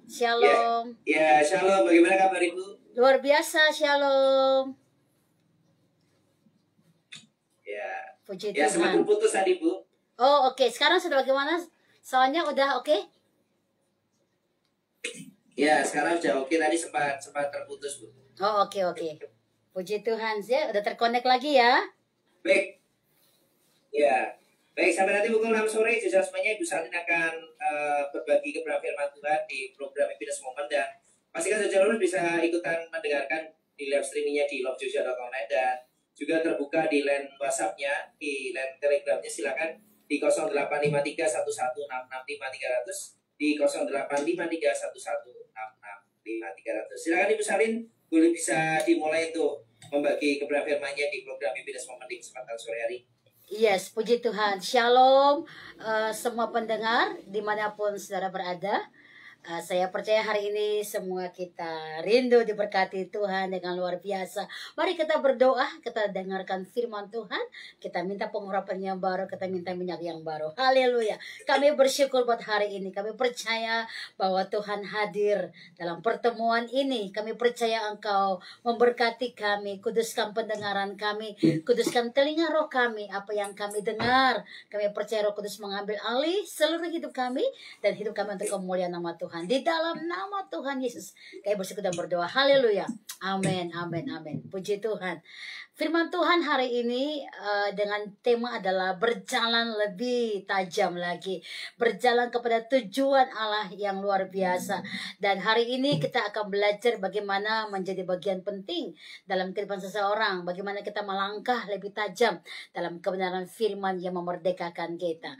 Ya, Shalom. ya, shalom. Bagaimana kabar Ibu? Luar biasa, shalom. Ya, Puji ya sempat Tuhan. terputus tadi Bu. Oh, oke. Sekarang sudah bagaimana? Soalnya udah oke? Ya, sekarang sudah oke. Tadi sempat terputus Bu. Oh, oke. Puji Tuhan, ya udah terkonek lagi ya. Baik. Ya, baik. Sampai nanti pukul 6 sore, jujur semuanya Ibu Salin akan berbagi kebenaran firman Tuhan di program Happiness Moment, dan pastikan saudara bisa ikutan mendengarkan di live streamingnya di lovejoshua.com, dan juga terbuka di line WhatsApp-nya, di line Telegram-nya. Silakan di 085311665300, di 085311665300. Silakan Ibu Salin, boleh bisa dimulai untuk membagi kebenaran firman-Nya di program Happiness Moment di kesempatan sore hari. Yes, puji Tuhan. Shalom semua pendengar dimanapun saudara berada. Saya percaya hari ini semua kita rindu diberkati Tuhan dengan luar biasa. Mari kita berdoa, kita dengarkan firman Tuhan, kita minta pengurapan yang baru, kita minta minyak yang baru. Haleluya. Kami bersyukur buat hari ini. Kami percaya bahwa Tuhan hadir dalam pertemuan ini. Kami percaya Engkau memberkati kami, kuduskan pendengaran kami, kuduskan telinga roh kami, apa yang kami dengar. Kami percaya Roh Kudus mengambil alih seluruh hidup kami dan hidup kami untuk kemuliaan nama Tuhan. Di dalam nama Tuhan Yesus kami bersyukur dan berdoa. Haleluya. Amin. Puji Tuhan. Firman Tuhan hari ini dengan tema adalah berjalan lebih tajam lagi. Berjalan kepada tujuan Allah yang luar biasa. Dan hari ini kita akan belajar bagaimana menjadi bagian penting dalam kehidupan seseorang. Bagaimana kita melangkah lebih tajam dalam kebenaran firman yang memerdekakan kita.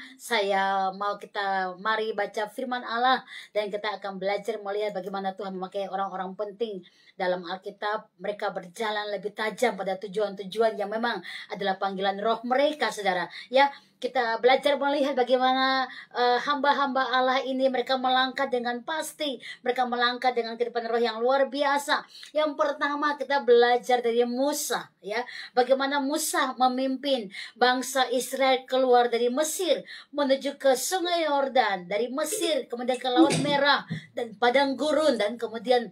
Mari baca firman Allah, dan kita akan belajar melihat bagaimana Tuhan memakai orang-orang penting dalam Alkitab. Mereka berjalan lebih tajam pada tujuan-tujuan yang memang adalah panggilan roh mereka, saudara. Ya, kita belajar melihat bagaimana hamba-hamba Allah ini mereka melangkah dengan pasti. Mereka melangkah dengan kehidupan roh yang luar biasa. Yang pertama kita belajar dari Musa, ya. Bagaimana Musa memimpin bangsa Israel keluar dari Mesir menuju ke Sungai Yordan, dari Mesir kemudian ke Laut Merah dan padang gurun, dan kemudian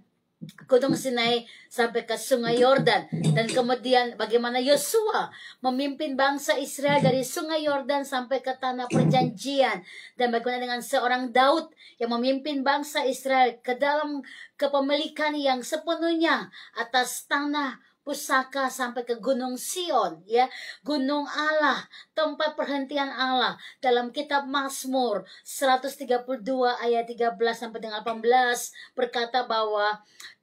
Gunung Sinai sampai ke Sungai Yordan. Dan kemudian bagaimana Yosua memimpin bangsa Israel dari Sungai Yordan sampai ke tanah perjanjian. Dan bagaimana dengan seorang Daud yang memimpin bangsa Israel ke dalam kepemilikan yang sepenuhnya atas tanah pusaka sampai ke Gunung Sion, ya, Gunung Allah, tempat perhentian Allah. Dalam kitab Mazmur 132 ayat 13 sampai dengan 18 berkata bahwa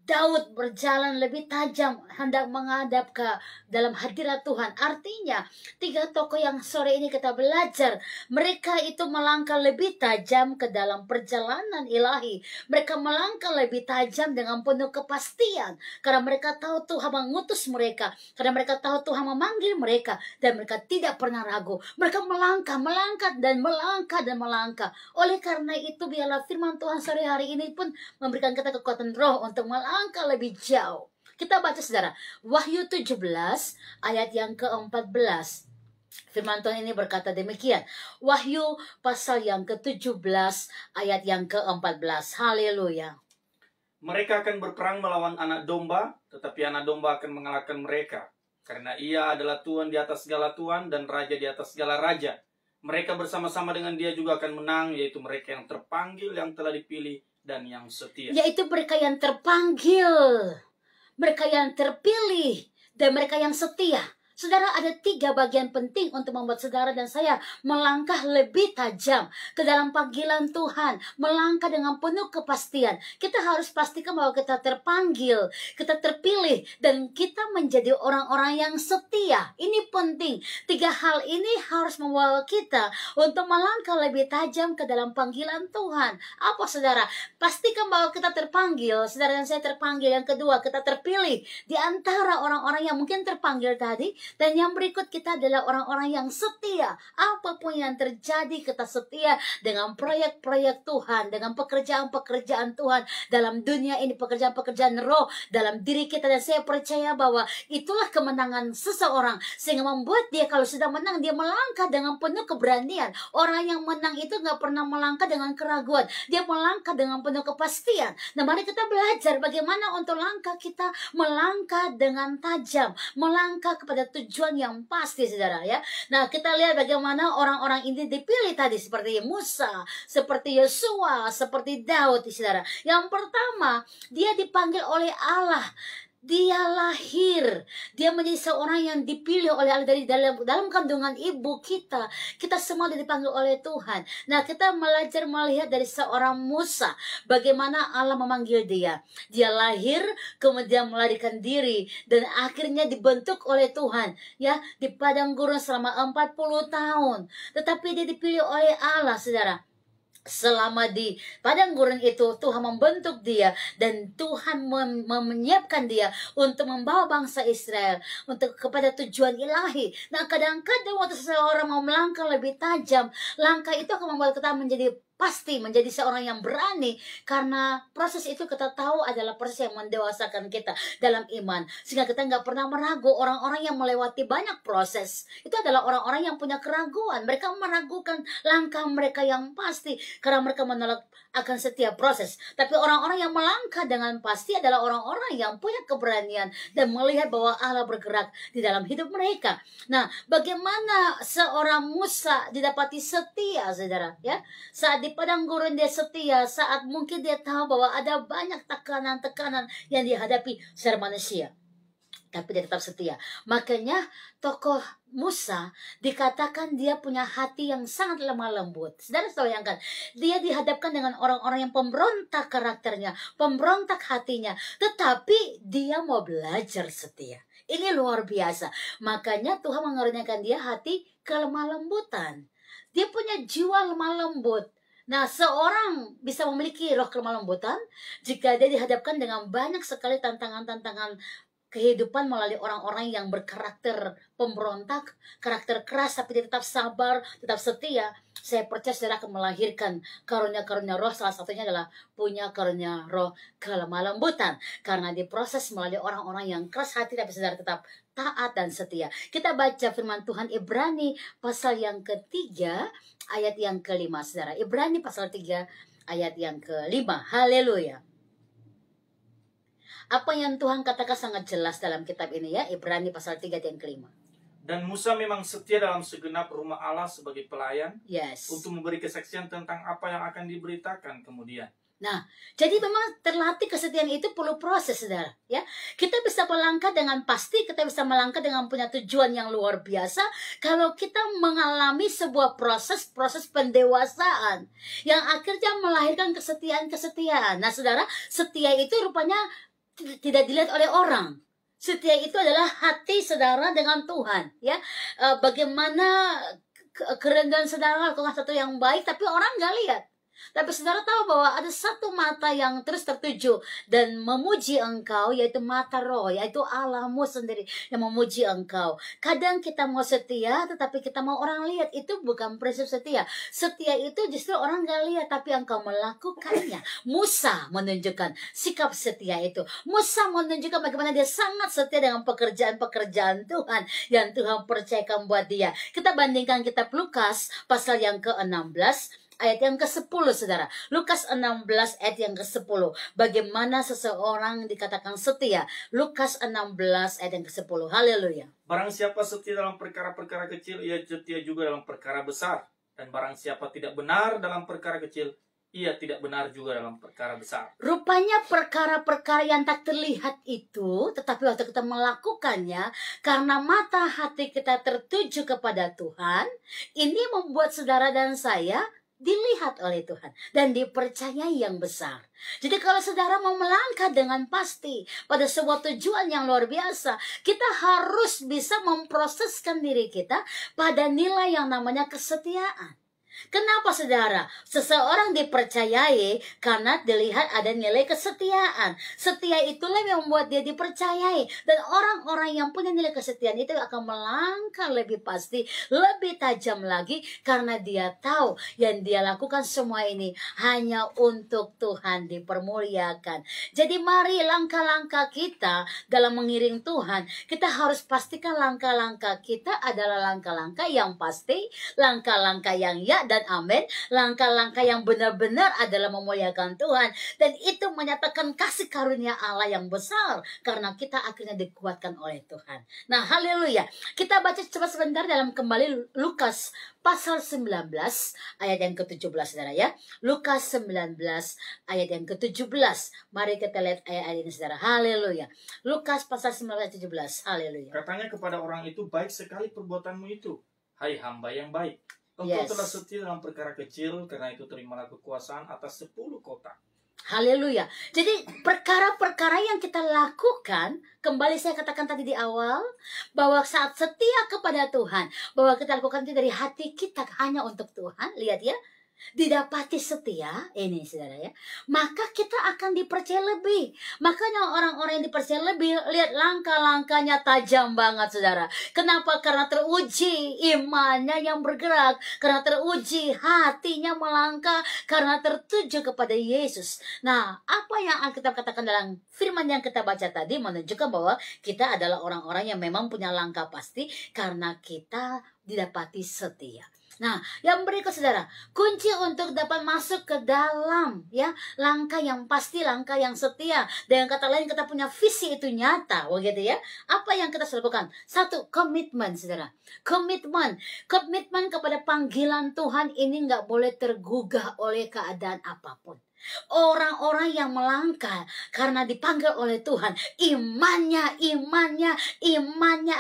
Daud berjalan lebih tajam hendak menghadap ke dalam hadirat Tuhan. Artinya, tiga tokoh yang sore ini kita belajar, mereka itu melangkah lebih tajam ke dalam perjalanan ilahi. Mereka melangkah lebih tajam dengan penuh kepastian, karena mereka tahu Tuhan mengutus mereka, karena mereka tahu Tuhan memanggil mereka, dan mereka tidak pernah ragu. Mereka melangkah. Oleh karena itu, biarlah firman Tuhan sore hari ini pun memberikan kita kekuatan roh untuk melangkah lebih jauh. Kita baca, saudara, Wahyu 17 ayat yang ke-14. Firman Tuhan ini berkata demikian. Wahyu pasal yang ke-17 ayat yang ke-14. Haleluya. Mereka akan berperang melawan anak domba, tetapi anak domba akan mengalahkan mereka. Karena ia adalah Tuhan di atas segala Tuhan dan Raja di atas segala Raja. Mereka bersama-sama dengan dia juga akan menang, yaitu mereka yang terpanggil, yang telah dipilih, dan yang setia. Yaitu mereka yang terpanggil, mereka yang terpilih, dan mereka yang setia. Saudara, ada 3 bagian penting untuk membuat saudara dan saya melangkah lebih tajam ke dalam panggilan Tuhan. Melangkah dengan penuh kepastian. Kita harus pastikan bahwa kita terpanggil, kita terpilih, dan kita menjadi orang-orang yang setia. Ini penting. 3 hal ini harus membawa kita untuk melangkah lebih tajam ke dalam panggilan Tuhan. Apa, saudara? Pastikan bahwa kita terpanggil. Saudara dan saya terpanggil. Yang kedua, kita terpilih di antara orang-orang yang mungkin terpanggil tadi, Dan yang berikut, kita adalah orang-orang yang setia. Apapun yang terjadi, kita setia dengan proyek-proyek Tuhan, dengan pekerjaan-pekerjaan Tuhan dalam dunia ini, pekerjaan-pekerjaan roh dalam diri kita. Dan saya percaya bahwa itulah kemenangan seseorang, sehingga membuat dia kalau sudah menang, dia melangkah dengan penuh keberanian. Orang yang menang itu nggak pernah melangkah dengan keraguan, dia melangkah dengan penuh kepastian. Nah, mari kita belajar bagaimana untuk langkah kita melangkah dengan tajam, melangkah kepada tujuan yang pasti, saudara ya. Nah, kita lihat bagaimana orang-orang ini dipilih tadi, seperti Musa, seperti Yosua, seperti Daud, saudara. Yang pertama, dia dipanggil oleh Allah. Dia lahir, dia menjadi seorang yang dipilih oleh Allah dari dalam kandungan ibu kita. Kita semua dipanggil oleh Tuhan. Nah, kita belajar melihat dari seorang Musa, bagaimana Allah memanggil dia. Dia lahir, kemudian melarikan diri, dan akhirnya dibentuk oleh Tuhan, ya, di padang gurun selama 40 tahun. Tetapi dia dipilih oleh Allah, saudara. Selama di padang gurun itu, Tuhan membentuk dia, dan Tuhan menyiapkan dia untuk membawa bangsa Israel untuk kepada tujuan ilahi. Nah, kadang-kadang waktu seseorang mau melangkah lebih tajam, langkah itu akan membuat kita pasti menjadi seorang yang berani, karena proses itu kita tahu adalah proses yang mendewasakan kita dalam iman, sehingga kita nggak pernah meragu. Orang-orang yang melewati banyak proses itu adalah orang-orang yang punya keraguan. Mereka meragukan langkah mereka yang pasti karena mereka menolak akan setiap proses. Tapi orang-orang yang melangkah dengan pasti adalah orang-orang yang punya keberanian dan melihat bahwa Allah bergerak di dalam hidup mereka. Nah, bagaimana seorang Musa didapati setia, saudara ya? Saat di padang gurun dia setia, saat mungkin dia tahu bahwa ada banyak tekanan-tekanan yang dihadapi secara manusia, tapi dia tetap setia. Makanya tokoh Musa dikatakan dia punya hati yang sangat lemah lembut. Saudara bayangkan, dia dihadapkan dengan orang-orang yang pemberontak karakternya, pemberontak hatinya, tetapi dia mau belajar setia. Ini luar biasa. Makanya Tuhan mengaruniakan dia hati kelemah lembutan. Dia punya jiwa lemah lembut. Nah, seorang bisa memiliki roh kelemah lembutan jika dia dihadapkan dengan banyak sekali tantangan-tantangan kehidupan melalui orang-orang yang berkarakter pemberontak, karakter keras, tapi dia tetap sabar, tetap setia. Saya percaya saudara akan melahirkan karunia-karunia roh. Salah satunya adalah punya karunia roh kelemah lembutan, karena diproses melalui orang-orang yang keras hati, tapi saudara tetap taat dan setia. Kita baca firman Tuhan Ibrani pasal yang ketiga ayat yang kelima, saudara. Ibrani pasal 3 ayat yang kelima. Haleluya. Apa yang Tuhan katakan sangat jelas dalam kitab ini, ya. Ibrani pasal 3 ayat yang kelima. Dan Musa memang setia dalam segenap rumah Allah sebagai pelayan, Yes. untuk memberi kesaksian tentang apa yang akan diberitakan kemudian. Nah, jadi memang terlatih kesetiaan itu perlu proses, saudara. Ya, kita bisa melangkah dengan pasti, kita bisa melangkah dengan punya tujuan yang luar biasa kalau kita mengalami sebuah proses pendewasaan yang akhirnya melahirkan kesetiaan. Nah, saudara, setia itu rupanya tidak dilihat oleh orang. Setia itu adalah hati saudara dengan Tuhan, ya. Bagaimana kerendahan saudara lakukan satu yang baik, tapi orang nggak lihat. Tapi saudara tahu bahwa ada satu mata yang terus tertuju dan memuji engkau, yaitu mata roh, yaitu Allahmu sendiri yang memuji engkau. Kadang kita mau setia, tetapi kita mau orang lihat. Itu bukan prinsip setia. Setia itu justru orang gak lihat, tapi engkau melakukannya. Musa menunjukkan sikap setia itu. Musa menunjukkan bagaimana dia sangat setia dengan pekerjaan-pekerjaan Tuhan yang Tuhan percayakan buat dia. Kita bandingkan kitab Lukas pasal yang ke-16 ayat yang ke-10, saudara. Lukas 16 ayat yang ke-10. Bagaimana seseorang dikatakan setia. Lukas 16 ayat yang ke-10. Haleluya. Barang siapa setia dalam perkara-perkara kecil, ia setia juga dalam perkara besar. Dan barang siapa tidak benar dalam perkara kecil, ia tidak benar juga dalam perkara besar. Rupanya perkara-perkara yang tak terlihat itu, tetapi waktu kita melakukannya, karena mata hati kita tertuju kepada Tuhan, ini membuat saudara dan saya dilihat oleh Tuhan dan dipercayai yang besar. Jadi kalau saudara mau melangkah dengan pasti pada sebuah tujuan yang luar biasa, kita harus bisa memproseskan diri kita pada nilai yang namanya kesetiaan. Kenapa saudara? Seseorang dipercayai karena dilihat ada nilai kesetiaan. Setia itulah yang membuat dia dipercayai. Dan orang-orang yang punya nilai kesetiaan itu akan melangkah lebih pasti, lebih tajam lagi. Karena dia tahu yang dia lakukan semua ini hanya untuk Tuhan dipermuliakan. Jadi mari langkah-langkah kita dalam mengiring Tuhan, kita harus pastikan langkah-langkah kita adalah langkah-langkah yang pasti, langkah-langkah yang ya dan amin, langkah-langkah yang benar-benar adalah memuliakan Tuhan, dan itu menyatakan kasih karunia Allah yang besar karena kita akhirnya dikuatkan oleh Tuhan. Nah, haleluya. Kita baca cepat sebentar dalam kembali Lukas pasal 19 ayat yang ke-17 saudara ya. Lukas 19 ayat yang ke-17. Mari kita lihat ayat-ayat ini saudara. Haleluya. Lukas pasal 19 ayat 17. Haleluya. Katanya kepada orang itu, baik sekali perbuatanmu itu, hai hamba yang baik. Engkau Yes. telah setia dalam perkara kecil, karena itu terimalah kekuasaan atas 10 kota. Haleluya. Jadi perkara-perkara yang kita lakukan, kembali saya katakan tadi di awal, bahwa saat setia kepada Tuhan, bahwa kita lakukan itu dari hati kita hanya untuk Tuhan, lihat ya, didapati setia, ini saudara ya, maka kita akan dipercaya lebih. Makanya orang-orang yang dipercaya lebih, lihat langkah-langkahnya tajam banget saudara. Kenapa? Karena teruji imannya yang bergerak, karena teruji hatinya melangkah, karena tertuju kepada Yesus. Nah, apa yang Alkitab katakan dalam firman yang kita baca tadi menunjukkan bahwa kita adalah orang-orang yang memang punya langkah pasti karena kita didapati setia. Nah, yang berikut saudara, kunci untuk dapat masuk ke dalam ya langkah yang pasti, langkah yang setia. Dengan kata lain, kita punya visi itu nyata, begitu ya. Apa yang kita harus lakukan? Satu, komitmen saudara. Komitmen kepada panggilan Tuhan ini nggak boleh tergugah oleh keadaan apapun. Orang-orang yang melangkah karena dipanggil oleh Tuhan, imannya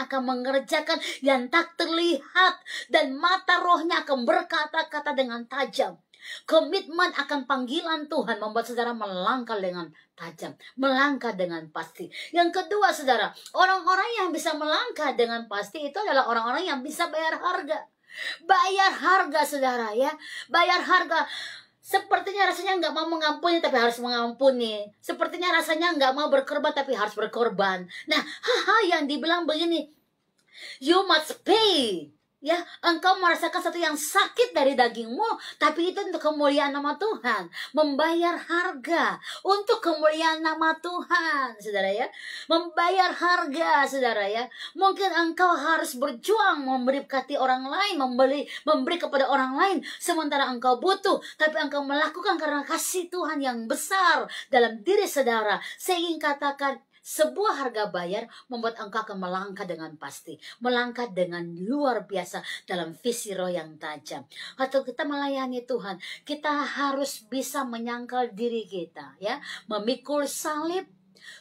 akan mengerjakan yang tak terlihat, dan mata rohnya akan berkata-kata dengan tajam. Komitmen akan panggilan Tuhan membuat saudara melangkah dengan tajam, melangkah dengan pasti. Yang kedua saudara, orang-orang yang bisa melangkah dengan pasti itu adalah orang-orang yang bisa bayar harga. Bayar harga saudara ya, bayar harga. Sepertinya rasanya nggak mau mengampuni tapi harus mengampuni. Sepertinya rasanya nggak mau berkorban tapi harus berkorban. Nah, yang dibilang begini, you must pay. Ya, engkau merasakan satu yang sakit dari dagingmu, tapi itu untuk kemuliaan nama Tuhan. Membayar harga untuk kemuliaan nama Tuhan, saudara ya. Membayar harga, saudara ya. Mungkin engkau harus berjuang memberkati orang lain, memberi kepada orang lain, sementara engkau butuh, tapi engkau melakukan karena kasih Tuhan yang besar dalam diri saudara. Saya ingin katakan, sebuah harga bayar membuat engkau akan melangkah dengan pasti, melangkah dengan luar biasa dalam visi roh yang tajam. Waktu kita melayani Tuhan, kita harus bisa menyangkal diri kita, ya, memikul salib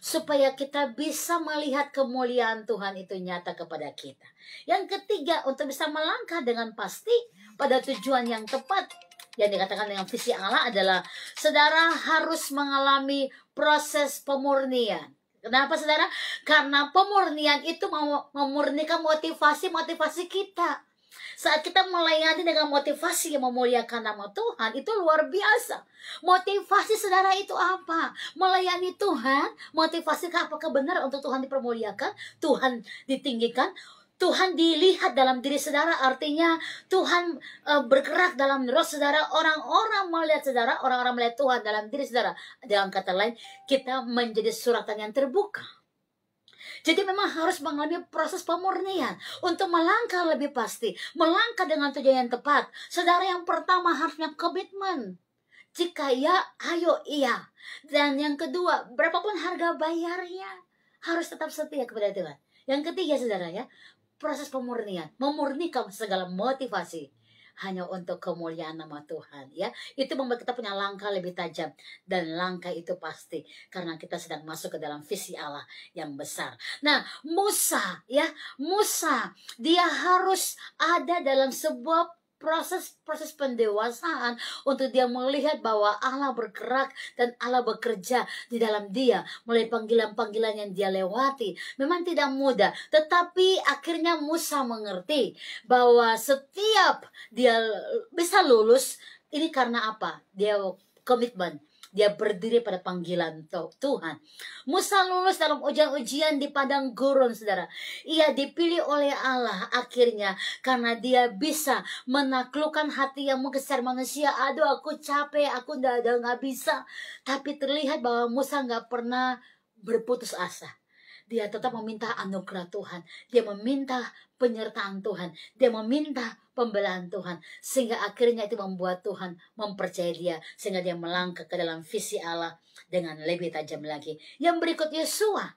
supaya kita bisa melihat kemuliaan Tuhan itu nyata kepada kita. Yang ketiga, untuk bisa melangkah dengan pasti pada tujuan yang tepat, yang dikatakan dengan visi Allah adalah saudara harus mengalami proses pemurnian. Kenapa saudara? Karena pemurnian itu memurnikan motivasi kita. Saat kita melayani dengan motivasi yang memuliakan nama Tuhan, itu luar biasa. Motivasi saudara itu apa? Melayani Tuhan, motivasi apakah benar untuk Tuhan dipermuliakan, Tuhan ditinggikan, Tuhan dilihat dalam diri saudara, artinya Tuhan bergerak dalam roh saudara. Orang-orang melihat saudara, orang-orang melihat Tuhan dalam diri saudara. Dalam kata lain, kita menjadi suratan yang terbuka. Jadi memang harus mengalami proses pemurnian untuk melangkah lebih pasti, melangkah dengan tujuan yang tepat. Saudara, yang pertama harusnya komitmen. Jika ya, ayo iya. Dan yang kedua, berapapun harga bayarnya, harus tetap setia kepada Tuhan. Yang ketiga saudara ya, proses pemurnian, memurnikan segala motivasi hanya untuk kemuliaan nama Tuhan ya. Itu membuat kita punya langkah lebih tajam, dan langkah itu pasti karena kita sedang masuk ke dalam visi Allah yang besar. Nah, Musa dia harus ada dalam sebuah proses pendewasaan untuk dia melihat bahwa Allah bergerak dan Allah bekerja di dalam dia melalui panggilan-panggilan yang dia lewati. Memang tidak mudah, tetapi akhirnya Musa mengerti bahwa setiap dia bisa lulus ini karena apa? Dia komitmen. Dia berdiri pada panggilan Tuhan. Musa lulus dalam ujian-ujian di padang gurun, saudara. Ia dipilih oleh Allah akhirnya karena dia bisa menaklukkan hati yang mungkin secara manusia, aduh aku capek, aku nggak bisa. Tapi terlihat bahwa Musa nggak pernah berputus asa. Dia tetap meminta anugerah Tuhan. Dia meminta penyertaan Tuhan. Dia meminta pembelaan Tuhan. Sehingga akhirnya itu membuat Tuhan mempercayai dia. Sehingga dia melangkah ke dalam visi Allah dengan lebih tajam lagi. Yang berikut Yosua.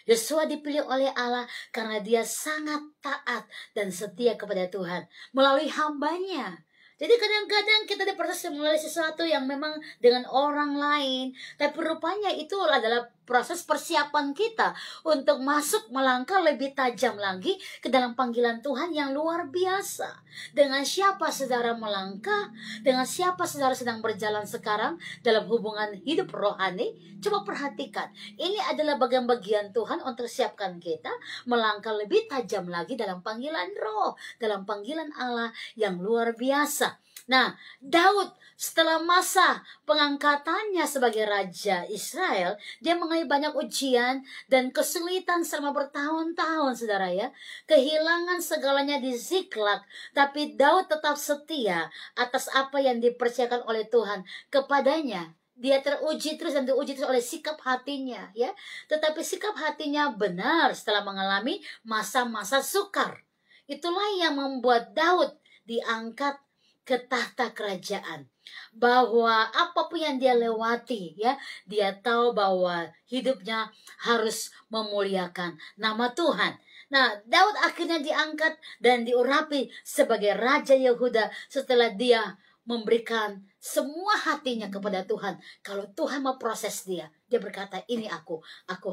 Yosua dipilih oleh Allah karena dia sangat taat dan setia kepada Tuhan. Melalui hambanya. Jadi kadang-kadang kita diproses melalui sesuatu yang memang dengan orang lain. Tapi rupanya itu adalah proses persiapan kita untuk masuk melangkah lebih tajam lagi ke dalam panggilan Tuhan yang luar biasa. Dengan siapa saudara melangkah? Dengan siapa saudara sedang berjalan sekarang dalam hubungan hidup rohani? Coba perhatikan. Ini adalah bagian-bagian Tuhan untuk siapkan kita melangkah lebih tajam lagi dalam panggilan roh. Dalam panggilan Allah yang luar biasa. Nah, Daud setelah masa pengangkatannya sebagai raja Israel, dia mengalami banyak ujian dan kesulitan selama bertahun-tahun, saudara ya. Kehilangan segalanya di Ziklag, tapi Daud tetap setia atas apa yang dipercayakan oleh Tuhan kepadanya. Dia teruji terus dan teruji terus oleh sikap hatinya, ya. Tetapi sikap hatinya benar setelah mengalami masa-masa sukar. Itulah yang membuat Daud diangkat ke tahta kerajaan. Bahwa apapun yang dia lewati, ya, dia tahu bahwa hidupnya harus memuliakan nama Tuhan. Nah, Daud akhirnya diangkat dan diurapi sebagai Raja Yehuda setelah dia memberikan semua hatinya kepada Tuhan. Kalau Tuhan mau proses dia berkata, ini aku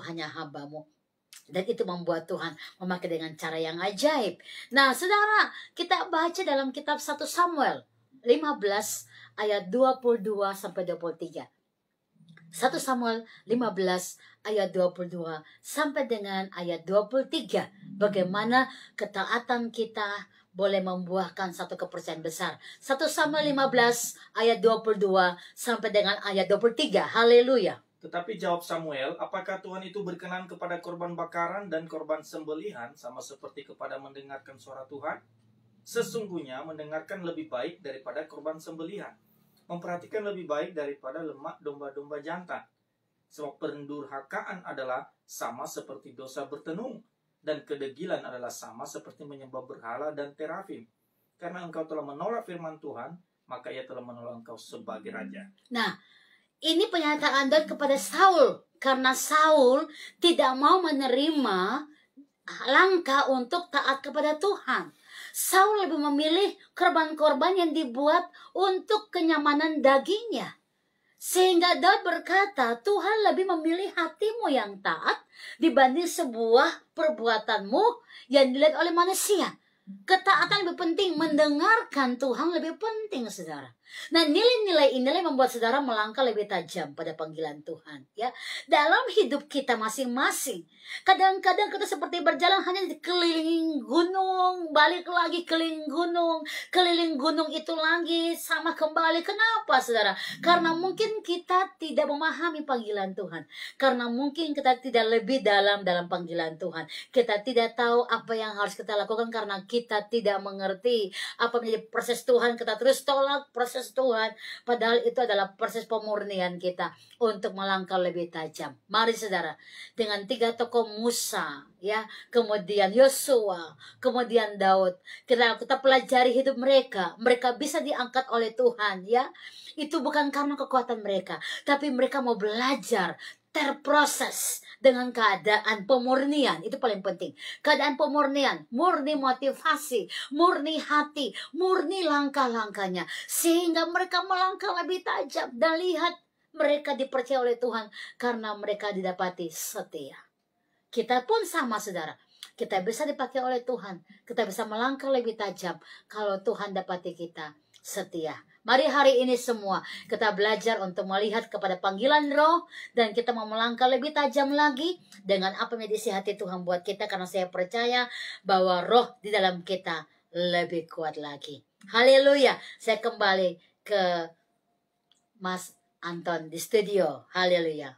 hanya hamba-Mu. Dan itu membuat Tuhan memakai dengan cara yang ajaib. Nah, saudara, kita baca dalam kitab 1 Samuel 15 ayat 22 sampai 23. 1 Samuel 15 ayat 22 sampai dengan ayat 23. Bagaimana ketaatan kita boleh membuahkan satu kepercayaan besar. 1 Samuel 15 ayat 22 sampai dengan ayat 23. Haleluya. Tetapi jawab Samuel, apakah Tuhan itu berkenan kepada korban bakaran dan korban sembelihan sama seperti kepada mendengarkan suara Tuhan? Sesungguhnya mendengarkan lebih baik daripada korban sembelihan. Memperhatikan lebih baik daripada lemak domba-domba jantan. Sebab pendurhakaan adalah sama seperti dosa bertenung. Dan kedegilan adalah sama seperti menyembah berhala dan terafim. Karena engkau telah menolak firman Tuhan, maka ia telah menolak engkau sebagai raja. Nah, ini pernyataan Daud kepada Saul. Karena Saul tidak mau menerima langkah untuk taat kepada Tuhan. Saul lebih memilih korban-korban yang dibuat untuk kenyamanan dagingnya. Sehingga Daud berkata, Tuhan lebih memilih hatimu yang taat dibanding sebuah perbuatanmu yang dilihat oleh manusia. Ketaatan lebih penting, mendengarkan Tuhan lebih penting, saudara. Nah, nilai-nilai inilah yang membuat saudara melangkah lebih tajam pada panggilan Tuhan, ya. Dalam hidup kita masing-masing, kadang-kadang kita seperti berjalan hanya di keliling gunung, balik lagi keliling gunung itu lagi, sama kembali. Kenapa, saudara? Karena mungkin kita tidak memahami panggilan Tuhan. Karena mungkin kita tidak lebih dalam panggilan Tuhan. Kita tidak tahu apa yang harus kita lakukan karena kita tidak mengerti apa menjadi proses Tuhan. Kita terus tolak proses Tuhan, padahal itu adalah proses pemurnian kita untuk melangkah lebih tajam. Mari saudara, dengan 3 tokoh Musa, ya, kemudian Yosua, kemudian Daud, kita pelajari hidup mereka. Mereka bisa diangkat oleh Tuhan, ya. Itu bukan karena kekuatan mereka, tapi mereka mau belajar terproses dengan keadaan pemurnian. Itu paling penting. Keadaan pemurnian, murni motivasi, murni hati, murni langkah-langkahnya. Sehingga mereka melangkah lebih tajam. Dan lihat, mereka dipercaya oleh Tuhan karena mereka didapati setia. Kita pun sama, saudara. kita bisa dipakai oleh Tuhan. Kita bisa melangkah lebih tajam kalau Tuhan dapati kita setia. Mari hari ini semua kita belajar untuk melihat kepada panggilan roh, dan kita mau melangkah lebih tajam lagi dengan apa yang isi hati Tuhan buat kita, karena saya percaya bahwa roh di dalam kita lebih kuat lagi. Haleluya. Saya kembali ke Mas Anton di studio. Haleluya.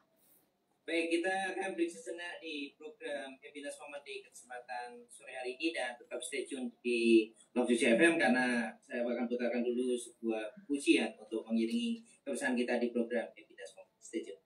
Baik, kita akan break sejenak di program Happiness Moment di kesempatan sore hari ini, dan tetap stay tune di Love Juicy FM karena saya akan putarkan dulu sebuah pujian untuk mengiringi kebesaran kita di program Happiness Moment. Stay tune.